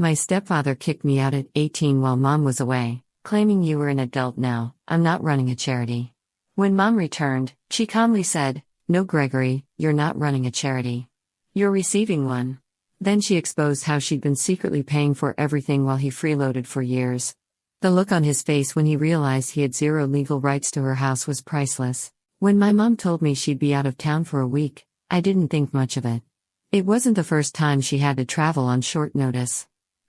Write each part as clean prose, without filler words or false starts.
My stepfather kicked me out at 18 while mom was away, claiming you were an adult now, I'm not running a charity. When mom returned, she calmly said, "No, Gregory, you're not running a charity. You're receiving one." Then she exposed how she'd been secretly paying for everything while he freeloaded for years. The look on his face when he realized he had zero legal rights to her house was priceless. When my mom told me she'd be out of town for a week, I didn't think much of it. It wasn't the first time she had to travel on short notice.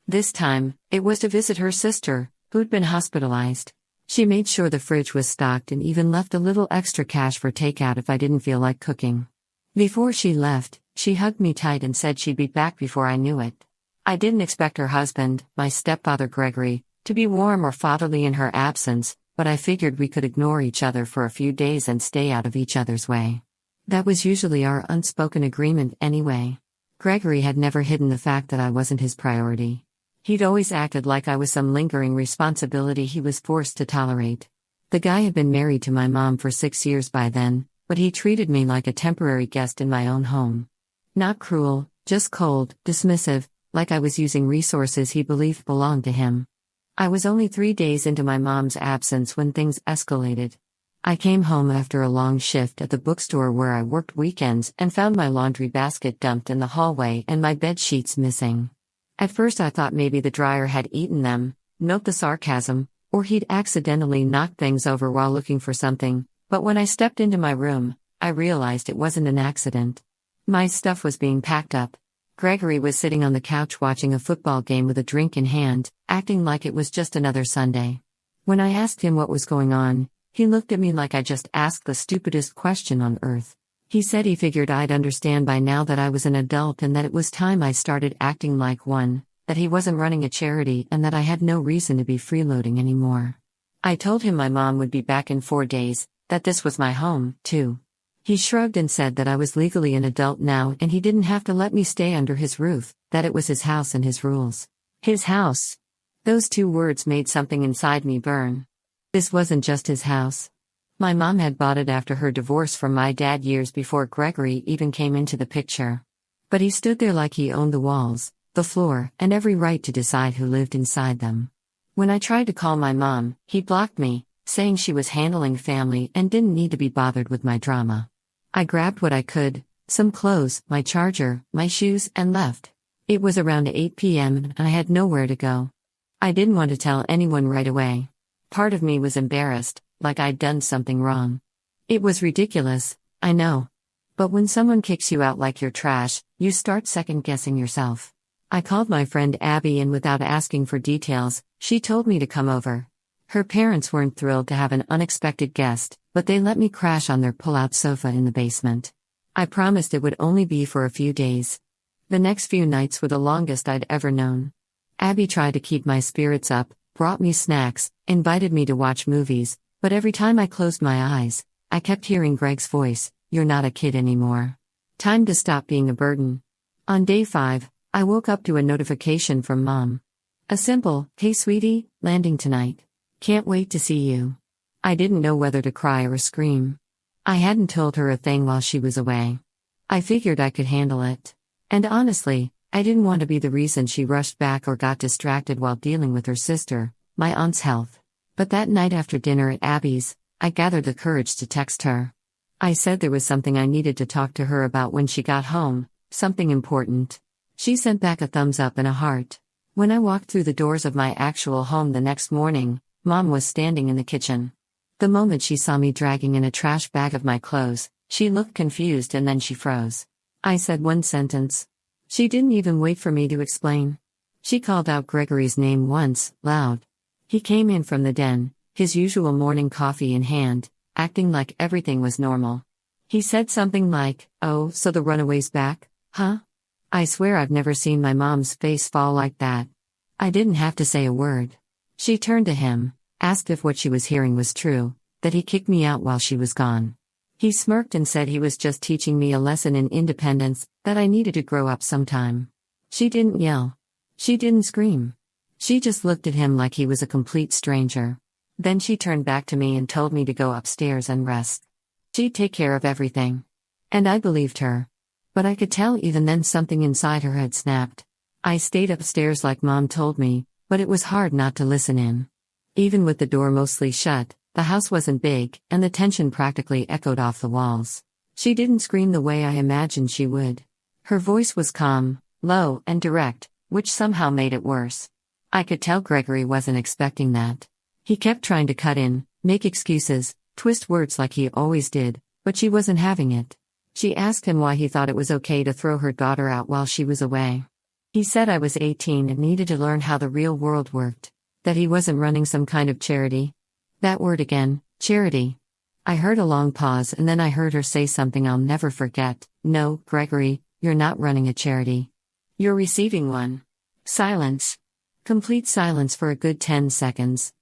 This time, it was to visit her sister, who'd been hospitalized. She made sure the fridge was stocked and even left a little extra cash for takeout if I didn't feel like cooking. Before she left, she hugged me tight and said she'd be back before I knew it. I didn't expect her husband, my stepfather Gregory, to be warm or fatherly in her absence, but I figured we could ignore each other for a few days and stay out of each other's way. That was usually our unspoken agreement anyway. Gregory had never hidden the fact that I wasn't his priority. He'd always acted like I was some lingering responsibility he was forced to tolerate. The guy had been married to my mom for 6 years by then, but he treated me like a temporary guest in my own home. Not cruel, just cold, dismissive, like I was using resources he believed belonged to him. I was only 3 days into my mom's absence when things escalated. I came home after a long shift at the bookstore where I worked weekends and found my laundry basket dumped in the hallway and my bed sheets missing. At first I thought maybe the dryer had eaten them, note the sarcasm, or he'd accidentally knocked things over while looking for something, but when I stepped into my room, I realized it wasn't an accident. My stuff was being packed up. Gregory was sitting on the couch watching a football game with a drink in hand, acting like it was just another Sunday. When I asked him what was going on, he looked at me like I just asked the stupidest question on earth. He said he figured I'd understand by now that I was an adult and that it was time I started acting like one, that he wasn't running a charity and that I had no reason to be freeloading anymore. I told him my mom would be back in 4 days, that this was my home, too. He shrugged and said that I was legally an adult now and he didn't have to let me stay under his roof, that it was his house and his rules. His house. Those 2 words made something inside me burn. This wasn't just his house. My mom had bought it after her divorce from my dad years before Gregory even came into the picture. But he stood there like he owned the walls, the floor, and every right to decide who lived inside them. When I tried to call my mom, he blocked me, saying she was handling family and didn't need to be bothered with my drama. I grabbed what I could, some clothes, my charger, my shoes, and left. It was around 8 p.m. and I had nowhere to go. I didn't want to tell anyone right away. Part of me was embarrassed, like I'd done something wrong. It was ridiculous, I know. But when someone kicks you out like you're trash, you start second-guessing yourself. I called my friend Abby and without asking for details, she told me to come over. Her parents weren't thrilled to have an unexpected guest, but they let me crash on their pull-out sofa in the basement. I promised it would only be for a few days. The next few nights were the longest I'd ever known. Abby tried to keep my spirits up, brought me snacks, invited me to watch movies, but every time I closed my eyes, I kept hearing Greg's voice, "You're not a kid anymore. Time to stop being a burden." On day 5, I woke up to a notification from Mom. A simple, "Hey sweetie, landing tonight. Can't wait to see you." I didn't know whether to cry or scream. I hadn't told her a thing while she was away. I figured I could handle it. And honestly, I didn't want to be the reason she rushed back or got distracted while dealing with her sister, my aunt's health. But that night after dinner at Abby's, I gathered the courage to text her. I said there was something I needed to talk to her about when she got home, something important. She sent back a thumbs up and a heart. When I walked through the doors of my actual home the next morning, Mom was standing in the kitchen. The moment she saw me dragging in a trash bag of my clothes, she looked confused and then she froze. I said one sentence. She didn't even wait for me to explain. She called out Gregory's name once, loud. He came in from the den, his usual morning coffee in hand, acting like everything was normal. He said something like, "Oh, so the runaway's back, huh?" I swear I've never seen my mom's face fall like that. I didn't have to say a word. She turned to him, asked if what she was hearing was true, that he kicked me out while she was gone. He smirked and said he was just teaching me a lesson in independence, that I needed to grow up sometime. She didn't yell. She didn't scream. She just looked at him like he was a complete stranger. Then she turned back to me and told me to go upstairs and rest. She'd take care of everything. And I believed her. But I could tell even then something inside her had snapped. I stayed upstairs like Mom told me, but it was hard not to listen in. Even with the door mostly shut, the house wasn't big, and the tension practically echoed off the walls. She didn't scream the way I imagined she would. Her voice was calm, low, and direct, which somehow made it worse. I could tell Gregory wasn't expecting that. He kept trying to cut in, make excuses, twist words like he always did, but she wasn't having it. She asked him why he thought it was okay to throw her daughter out while she was away. He said I was 18 and needed to learn how the real world worked, that he wasn't running some kind of charity. That word again, charity. I heard a long pause and then I heard her say something I'll never forget. No, Gregory, you're not running a charity. You're receiving one. Silence. Complete silence for a good 10 seconds.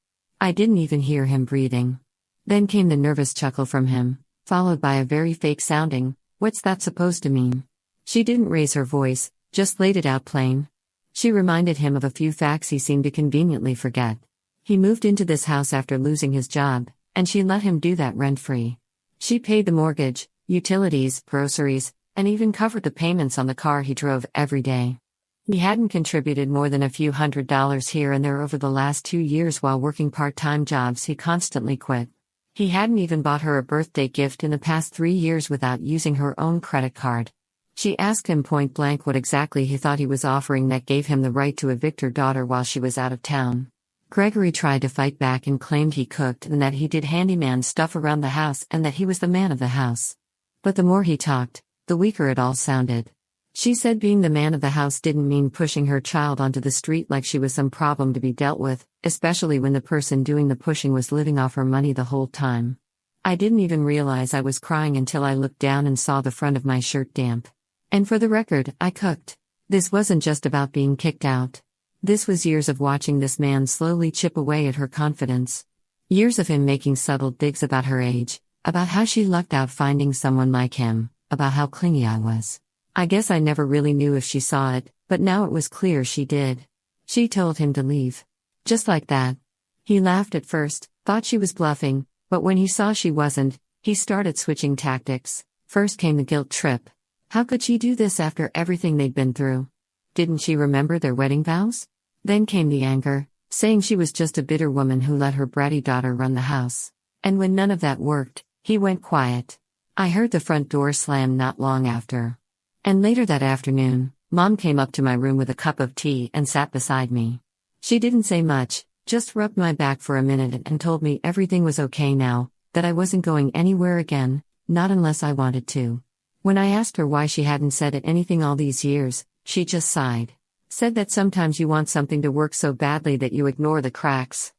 I didn't even hear him breathing. Then came the nervous chuckle from him, followed by a very fake sounding, "What's that supposed to mean?" She didn't raise her voice, just laid it out plain. She reminded him of a few facts he seemed to conveniently forget. He moved into this house after losing his job, and she let him do that rent-free. She paid the mortgage, utilities, groceries, and even covered the payments on the car he drove every day. He hadn't contributed more than a few $100s here and there over the last 2 years while working part-time jobs he constantly quit. He hadn't even bought her a birthday gift in the past 3 years without using her own credit card. She asked him point blank what exactly he thought he was offering that gave him the right to evict her daughter while she was out of town. Gregory tried to fight back and claimed he cooked and that he did handyman stuff around the house and that he was the man of the house. But the more he talked, the weaker it all sounded. She said being the man of the house didn't mean pushing her child onto the street like she was some problem to be dealt with, especially when the person doing the pushing was living off her money the whole time. I didn't even realize I was crying until I looked down and saw the front of my shirt damp. And for the record, I cooked. This wasn't just about being kicked out. This was years of watching this man slowly chip away at her confidence. Years of him making subtle digs about her age, about how she lucked out finding someone like him, about how clingy I was. I guess I never really knew if she saw it, but now it was clear she did. She told him to leave. Just like that. He laughed at first, thought she was bluffing, but when he saw she wasn't, he started switching tactics. First came the guilt trip. How could she do this after everything they'd been through? Didn't she remember their wedding vows? Then came the anger, saying she was just a bitter woman who let her bratty daughter run the house. And when none of that worked, he went quiet. I heard the front door slam not long after. And later that afternoon, Mom came up to my room with a cup of tea and sat beside me. She didn't say much, just rubbed my back for a minute and told me everything was okay now, that I wasn't going anywhere again, not unless I wanted to. When I asked her why she hadn't said anything all these years, she just sighed. Said that sometimes you want something to work so badly that you ignore the cracks.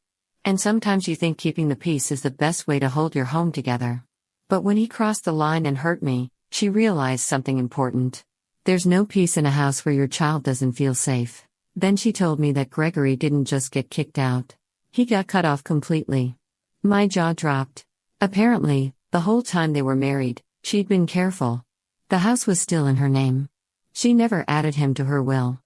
And sometimes you think keeping the peace is the best way to hold your home together. But when he crossed the line and hurt me, she realized something important. There's no peace in a house where your child doesn't feel safe. Then she told me that Gregory didn't just get kicked out. He got cut off completely. My jaw dropped. Apparently, the whole time they were married, she'd been careful. The house was still in her name. She never added him to her will.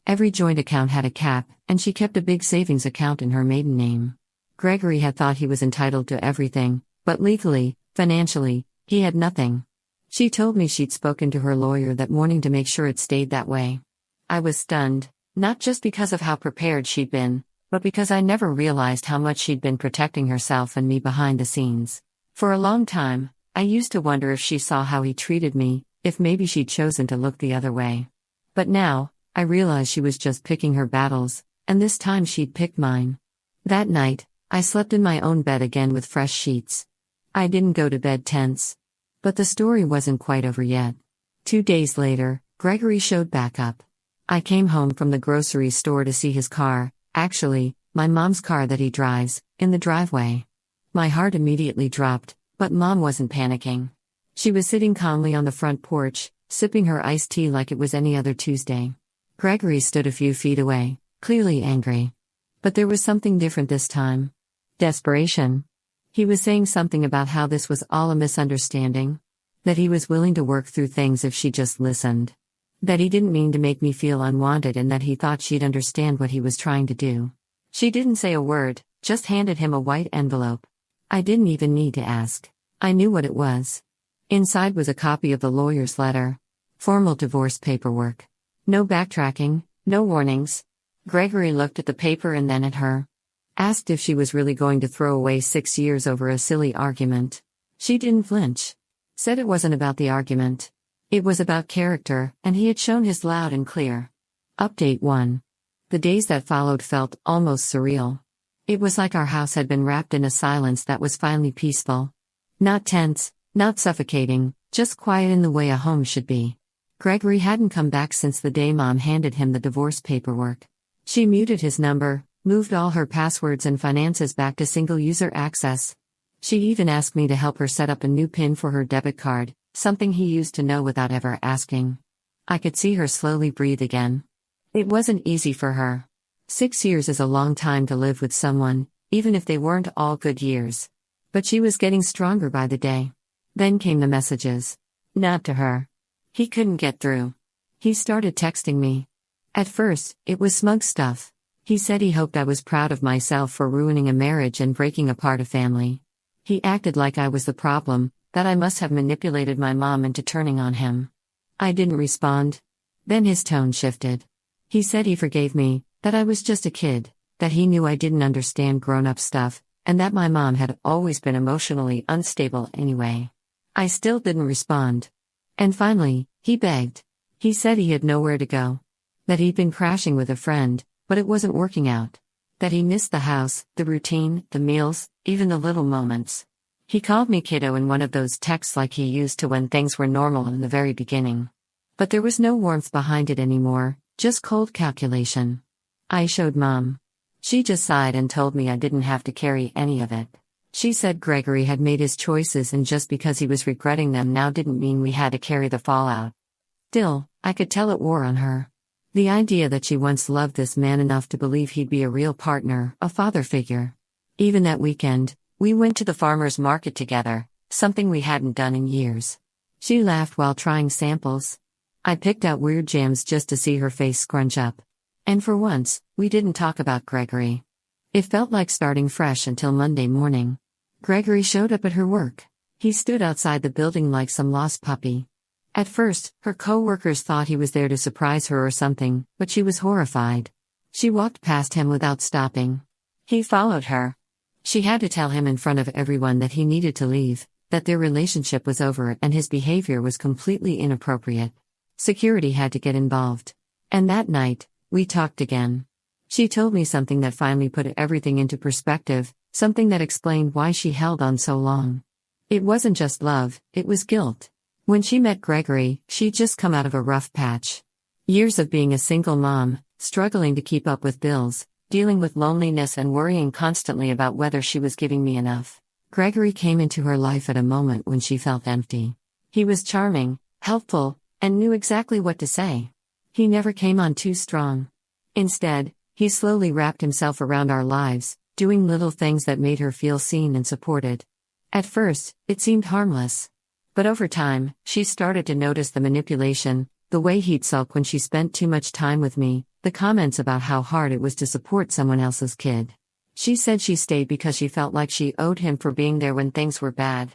Every joint account had a cap, and she kept a big savings account in her maiden name. Gregory had thought he was entitled to everything, but legally, financially, he had nothing. She told me she'd spoken to her lawyer that morning to make sure it stayed that way. I was stunned, not just because of how prepared she'd been, but because I never realized how much she'd been protecting herself and me behind the scenes. For a long time, I used to wonder if she saw how he treated me, if maybe she'd chosen to look the other way. But now, I realized she was just picking her battles, and this time she'd picked mine. That night, I slept in my own bed again with fresh sheets. I didn't go to bed tense. But the story wasn't quite over yet. 2 days later, Gregory showed back up. I came home from the grocery store to see his car, actually, my mom's car that he drives, in the driveway. My heart immediately dropped, but Mom wasn't panicking. She was sitting calmly on the front porch, sipping her iced tea like it was any other Tuesday. Gregory stood a few feet away, clearly angry. But there was something different this time. Desperation. He was saying something about how this was all a misunderstanding. That he was willing to work through things if she just listened. That he didn't mean to make me feel unwanted and that he thought she'd understand what he was trying to do. She didn't say a word, just handed him a white envelope. I didn't even need to ask. I knew what it was. Inside was a copy of the lawyer's letter. Formal divorce paperwork. No backtracking, No warnings. Gregory looked at the paper and then at her. Asked if she was really going to throw away 6 years over a silly argument. She didn't flinch. Said it wasn't about the argument. It was about character, and he had shown his loud and clear. Update 1. The days that followed felt almost surreal. It was like our house had been wrapped in a silence that was finally peaceful. Not tense, not suffocating, just quiet in the way a home should be. Gregory hadn't come back since the day Mom handed him the divorce paperwork. She muted his number, moved all her passwords and finances back to single-user access. She even asked me to help her set up a new PIN for her debit card, something he used to know without ever asking. I could see her slowly breathe again. It wasn't easy for her. 6 years is a long time to live with someone, even if they weren't all good years. But she was getting stronger by the day. Then came the messages. Not to her. He couldn't get through. He started texting me. At first, it was smug stuff. He said he hoped I was proud of myself for ruining a marriage and breaking apart a family. He acted like I was the problem, that I must have manipulated my mom into turning on him. I didn't respond. Then his tone shifted. He said he forgave me, that I was just a kid, that he knew I didn't understand grown-up stuff, and that my mom had always been emotionally unstable anyway. I still didn't respond. And finally, he begged. He said he had nowhere to go. That he'd been crashing with a friend, but it wasn't working out. That he missed the house, the routine, the meals, even the little moments. He called me kiddo in one of those texts like he used to when things were normal in the very beginning. But there was no warmth behind it anymore, just cold calculation. I showed Mom. She just sighed and told me I didn't have to carry any of it. She said Gregory had made his choices and just because he was regretting them now didn't mean we had to carry the fallout. Still, I could tell it wore on her. The idea that she once loved this man enough to believe he'd be a real partner, a father figure. Even that weekend, we went to the farmer's market together, something we hadn't done in years. She laughed while trying samples. I picked out weird jams just to see her face scrunch up. And for once, we didn't talk about Gregory. It felt like starting fresh until Monday morning. Gregory showed up at her work. He stood outside the building like some lost puppy. At first, her co-workers thought he was there to surprise her or something, but she was horrified. She walked past him without stopping. He followed her. She had to tell him in front of everyone that he needed to leave, that their relationship was over and his behavior was completely inappropriate. Security had to get involved. And that night, we talked again. She told me something that finally put everything into perspective, something that explained why she held on so long. It wasn't just love, it was guilt. When she met Gregory, she'd just come out of a rough patch. Years of being a single mom, struggling to keep up with bills, dealing with loneliness and worrying constantly about whether she was giving me enough. Gregory came into her life at a moment when she felt empty. He was charming, helpful, and knew exactly what to say. He never came on too strong. Instead, he slowly wrapped himself around our lives, doing little things that made her feel seen and supported. At first, it seemed harmless. But over time, she started to notice the manipulation, the way he'd sulk when she spent too much time with me, the comments about how hard it was to support someone else's kid. She said she stayed because she felt like she owed him for being there when things were bad.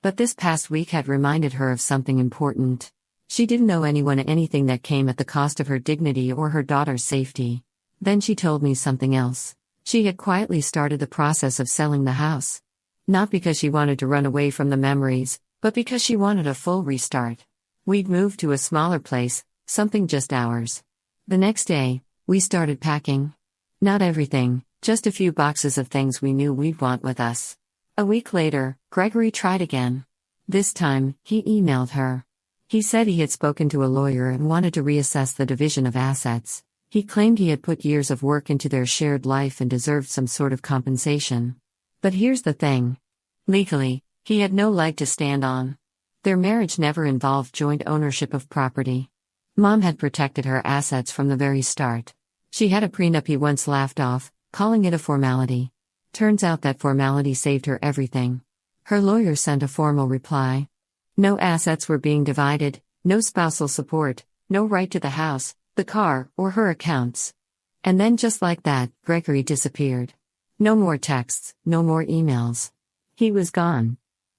But this past week had reminded her of something important. She didn't owe anyone anything that came at the cost of her dignity or her daughter's safety. Then she told me something else. She had quietly started the process of selling the house. Not because she wanted to run away from the memories, but because she wanted a full restart. We'd moved to a smaller place, something just ours. The next day, we started packing. Not everything, just a few boxes of things we knew we'd want with us. A week later, Gregory tried again. This time, he emailed her. He said he had spoken to a lawyer and wanted to reassess the division of assets. He claimed he had put years of work into their shared life and deserved some sort of compensation. But here's the thing. Legally, he had no leg to stand on. Their marriage never involved joint ownership of property. Mom had protected her assets from the very start. She had a prenup he once laughed off, calling it a formality. Turns out that formality saved her everything. Her lawyer sent a formal reply. No assets were being divided, no spousal support, no right to the house, the car, or her accounts. And then just like that, Gregory disappeared. No more texts, no more emails. He was gone.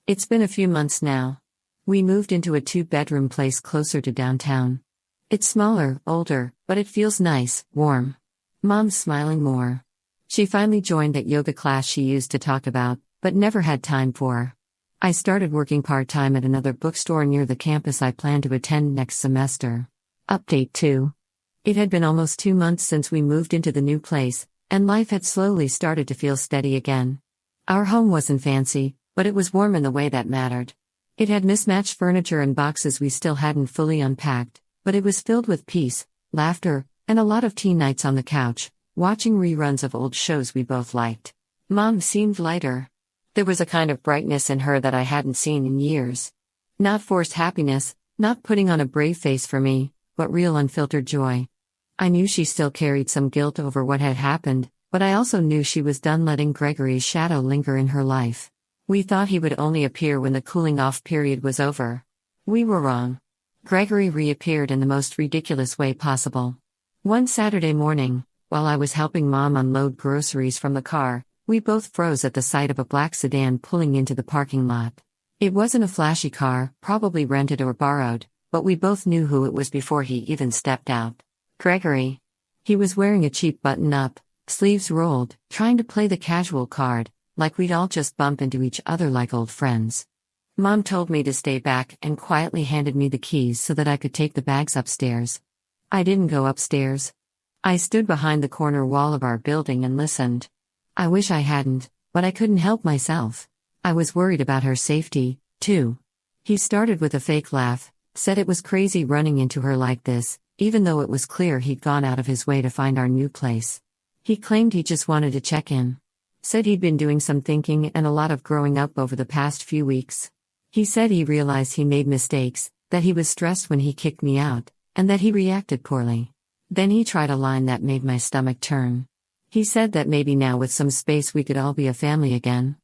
It's been a few months now. We moved into a 2-bedroom place closer to downtown. It's smaller, older, but it feels nice, warm. Mom's smiling more. She finally joined that yoga class she used to talk about, but never had time for. I started working part-time at another bookstore near the campus I plan to attend next semester. Update 2. It had been almost 2 months since we moved into the new place, and life had slowly started to feel steady again. Our home wasn't fancy, but it was warm in the way that mattered. It had mismatched furniture and boxes we still hadn't fully unpacked, but it was filled with peace, laughter, and a lot of teen nights on the couch, watching reruns of old shows we both liked. Mom seemed lighter. There was a kind of brightness in her that I hadn't seen in years. Not forced happiness, not putting on a brave face for me, but real unfiltered joy. I knew she still carried some guilt over what had happened, but I also knew she was done letting Gregory's shadow linger in her life. We thought he would only appear when the cooling-off period was over. We were wrong. Gregory reappeared in the most ridiculous way possible. One Saturday morning, while I was helping Mom unload groceries from the car, we both froze at the sight of a black sedan pulling into the parking lot. It wasn't a flashy car, probably rented or borrowed, but we both knew who it was before he even stepped out. Gregory. He was wearing a cheap button-up, sleeves rolled, trying to play the casual card, like we'd all just bump into each other like old friends. Mom told me to stay back and quietly handed me the keys so that I could take the bags upstairs. I didn't go upstairs. I stood behind the corner wall of our building and listened. I wish I hadn't, but I couldn't help myself. I was worried about her safety, too. He started with a fake laugh, said it was crazy running into her like this, even though it was clear he'd gone out of his way to find our new place. He claimed he just wanted to check in. Said he'd been doing some thinking and a lot of growing up over the past few weeks. He said he realized he made mistakes, that he was stressed when he kicked me out, and that he reacted poorly. Then he tried a line that made my stomach turn. He said that maybe now with some space we could all be a family again.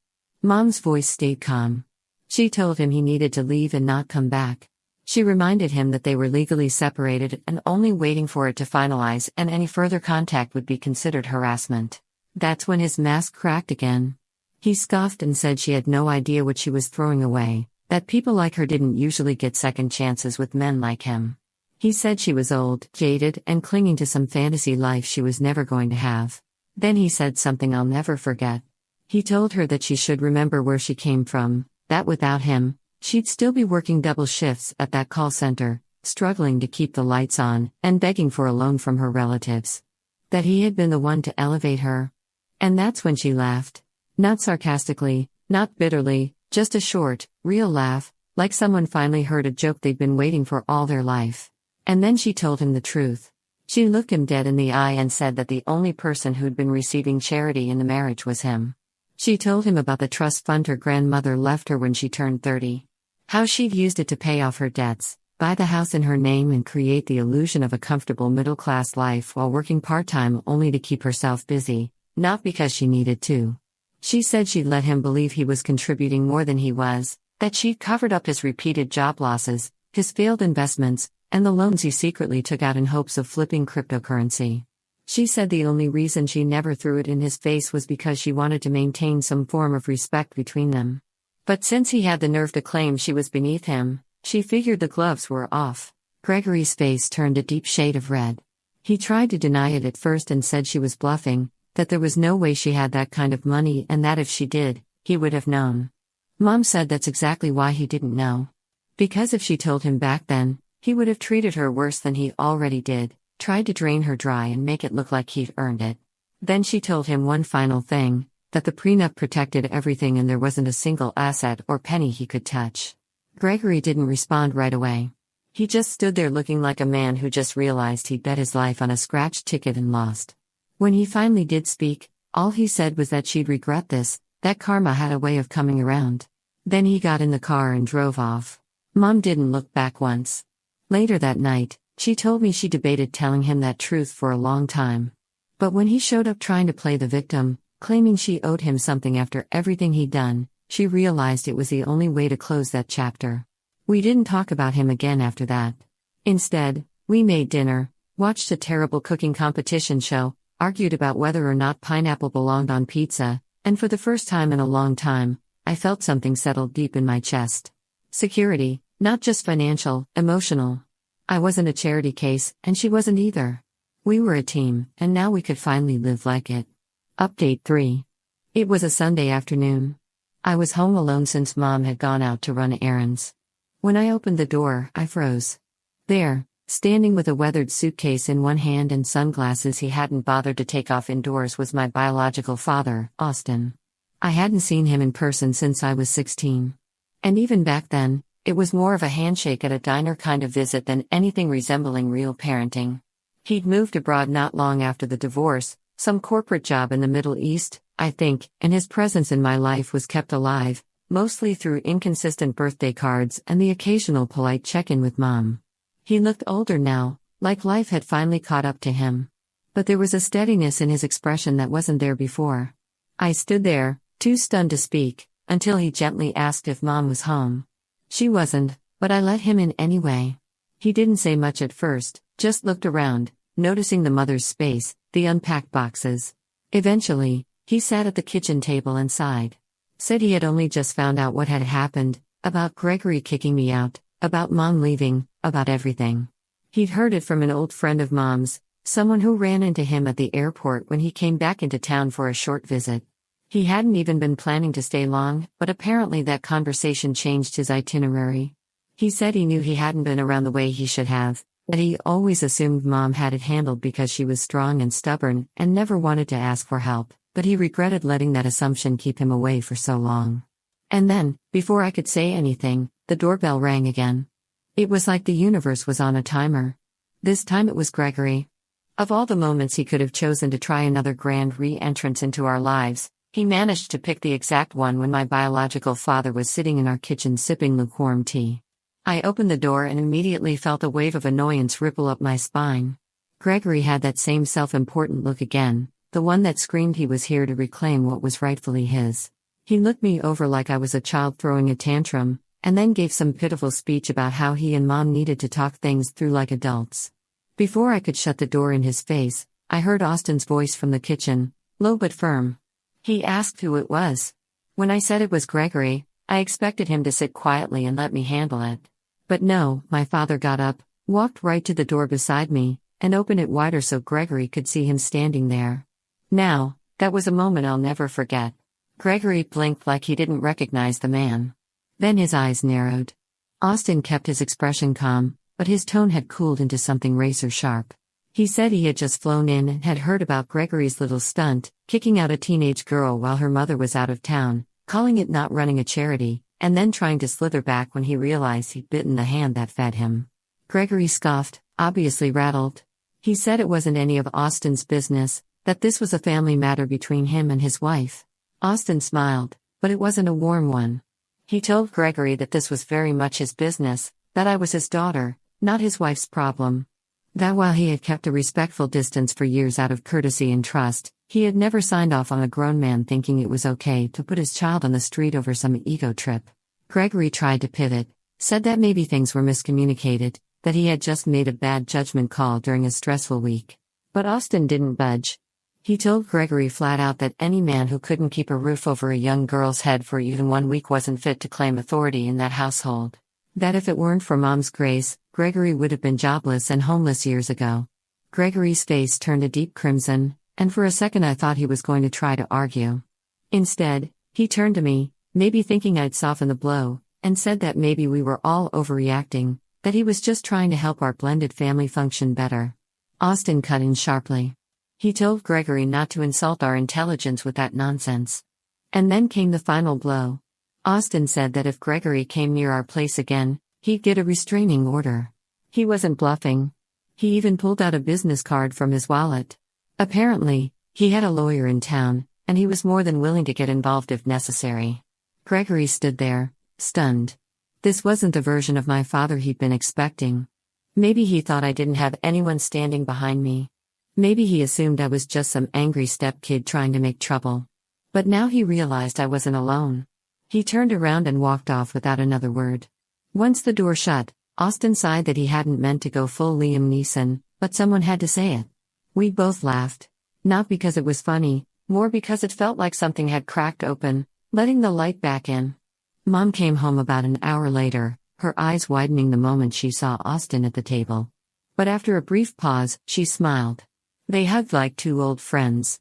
Mom's voice stayed calm. She told him he needed to leave and not come back. She reminded him that they were legally separated and only waiting for it to finalize, and any further contact would be considered harassment. That's when his mask cracked again. He scoffed and said she had no idea what she was throwing away, that people like her didn't usually get second chances with men like him. He said she was old, jaded, and clinging to some fantasy life she was never going to have. Then he said something I'll never forget. He told her that she should remember where she came from, that without him, she'd still be working double shifts at that call center, struggling to keep the lights on, and begging for a loan from her relatives. That he had been the one to elevate her. And that's when she laughed. Not sarcastically, not bitterly, just a short, real laugh, like someone finally heard a joke they'd been waiting for all their life. And then she told him the truth. She looked him dead in the eye and said that the only person who'd been receiving charity in the marriage was him. She told him about the trust fund her grandmother left her when she turned 30. How she'd used it to pay off her debts, buy the house in her name and create the illusion of a comfortable middle-class life while working part-time only to keep herself busy, not because she needed to. She said she'd let him believe he was contributing more than he was, that she'd covered up his repeated job losses, his failed investments, and the loans he secretly took out in hopes of flipping cryptocurrency. She said the only reason she never threw it in his face was because she wanted to maintain some form of respect between them. But since he had the nerve to claim she was beneath him, she figured the gloves were off. Gregory's face turned a deep shade of red. He tried to deny it at first and said she was bluffing, that there was no way she had that kind of money and that if she did, he would have known. Mom said that's exactly why he didn't know. Because if she told him back then, he would have treated her worse than he already did, tried to drain her dry and make it look like he'd earned it. Then she told him one final thing, that the prenup protected everything and there wasn't a single asset or penny he could touch. Gregory didn't respond right away. He just stood there looking like a man who just realized he'd bet his life on a scratch ticket and lost. When he finally did speak, all he said was that she'd regret this, that karma had a way of coming around. Then he got in the car and drove off. Mom didn't look back once. Later that night, she told me she debated telling him that truth for a long time. But when he showed up trying to play the victim, claiming she owed him something after everything he'd done, she realized it was the only way to close that chapter. We didn't talk about him again after that. Instead, we made dinner, watched a terrible cooking competition show, argued about whether or not pineapple belonged on pizza, and for the first time in a long time, I felt something settle deep in my chest. Security, not just financial, emotional. I wasn't a charity case, and she wasn't either. We were a team, and now we could finally live like it. Update 3. It was a Sunday afternoon. I was home alone since Mom had gone out to run errands. When I opened the door, I froze. There, standing with a weathered suitcase in one hand and sunglasses he hadn't bothered to take off indoors, was my biological father, Austin. I hadn't seen him in person since I was 16. And even back then, it was more of a handshake at a diner kind of visit than anything resembling real parenting. He'd moved abroad not long after the divorce, some corporate job in the Middle East, I think, and his presence in my life was kept alive, mostly through inconsistent birthday cards and the occasional polite check-in with Mom. He looked older now, like life had finally caught up to him. But there was a steadiness in his expression that wasn't there before. I stood there, too stunned to speak, until he gently asked if Mom was home. She wasn't, but I let him in anyway. He didn't say much at first, just looked around, noticing the mother's space, the unpacked boxes. Eventually, he sat at the kitchen table and sighed. Said he had only just found out what had happened, about Gregory kicking me out, about Mom leaving, about everything. He'd heard it from an old friend of Mom's, someone who ran into him at the airport when he came back into town for a short visit. He hadn't even been planning to stay long, but apparently that conversation changed his itinerary. He said he knew he hadn't been around the way he should have, that he always assumed Mom had it handled because she was strong and stubborn and never wanted to ask for help, but he regretted letting that assumption keep him away for so long. And then, before I could say anything, the doorbell rang again. It was like the universe was on a timer. This time it was Gregory. Of all the moments he could have chosen to try another grand re-entrance into our lives, he managed to pick the exact one when my biological father was sitting in our kitchen sipping lukewarm tea. I opened the door and immediately felt a wave of annoyance ripple up my spine. Gregory had that same self-important look again, the one that screamed he was here to reclaim what was rightfully his. He looked me over like I was a child throwing a tantrum, and then gave some pitiful speech about how he and Mom needed to talk things through like adults. Before I could shut the door in his face, I heard Austin's voice from the kitchen, low but firm. He asked who it was. When I said it was Gregory, I expected him to sit quietly and let me handle it. But no, my father got up, walked right to the door beside me, and opened it wider so Gregory could see him standing there. Now, that was a moment I'll never forget. Gregory blinked like he didn't recognize the man. Then his eyes narrowed. Austin kept his expression calm, but his tone had cooled into something razor-sharp. He said he had just flown in and had heard about Gregory's little stunt, kicking out a teenage girl while her mother was out of town, calling it not running a charity, and then trying to slither back when he realized he'd bitten the hand that fed him. Gregory scoffed, obviously rattled. He said it wasn't any of Austin's business, that this was a family matter between him and his wife. Austin smiled, but it wasn't a warm one. He told Gregory that this was very much his business, that I was his daughter, not his wife's problem. That while he had kept a respectful distance for years out of courtesy and trust, he had never signed off on a grown man thinking it was okay to put his child on the street over some ego trip. Gregory tried to pivot, said that maybe things were miscommunicated, that he had just made a bad judgment call during a stressful week. But Austin didn't budge. He told Gregory flat out that any man who couldn't keep a roof over a young girl's head for even 1 week wasn't fit to claim authority in that household. That if it weren't for Mom's grace, Gregory would have been jobless and homeless years ago. Gregory's face turned a deep crimson, and for a second I thought he was going to try to argue. Instead, he turned to me, maybe thinking I'd soften the blow, and said that maybe we were all overreacting, that he was just trying to help our blended family function better. Austin cut in sharply. He told Gregory not to insult our intelligence with that nonsense. And then came the final blow. Austin said that if Gregory came near our place again, he'd get a restraining order. He wasn't bluffing. He even pulled out a business card from his wallet. Apparently, he had a lawyer in town, and he was more than willing to get involved if necessary. Gregory stood there, stunned. This wasn't the version of my father he'd been expecting. Maybe he thought I didn't have anyone standing behind me. Maybe he assumed I was just some angry stepkid trying to make trouble. But now he realized I wasn't alone. He turned around and walked off without another word. Once the door shut, Austin sighed that he hadn't meant to go full Liam Neeson, but someone had to say it. We both laughed. Not because it was funny, more because it felt like something had cracked open, letting the light back in. Mom came home about an hour later, her eyes widening the moment she saw Austin at the table. But after a brief pause, she smiled. They hugged like two old friends.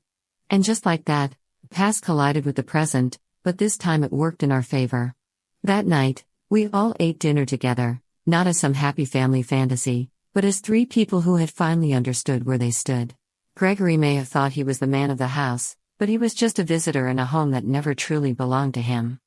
And just like that, the past collided with the present, but this time it worked in our favor. That night, we all ate dinner together, not as some happy family fantasy, but as three people who had finally understood where they stood. Gregory may have thought he was the man of the house, but he was just a visitor in a home that never truly belonged to him.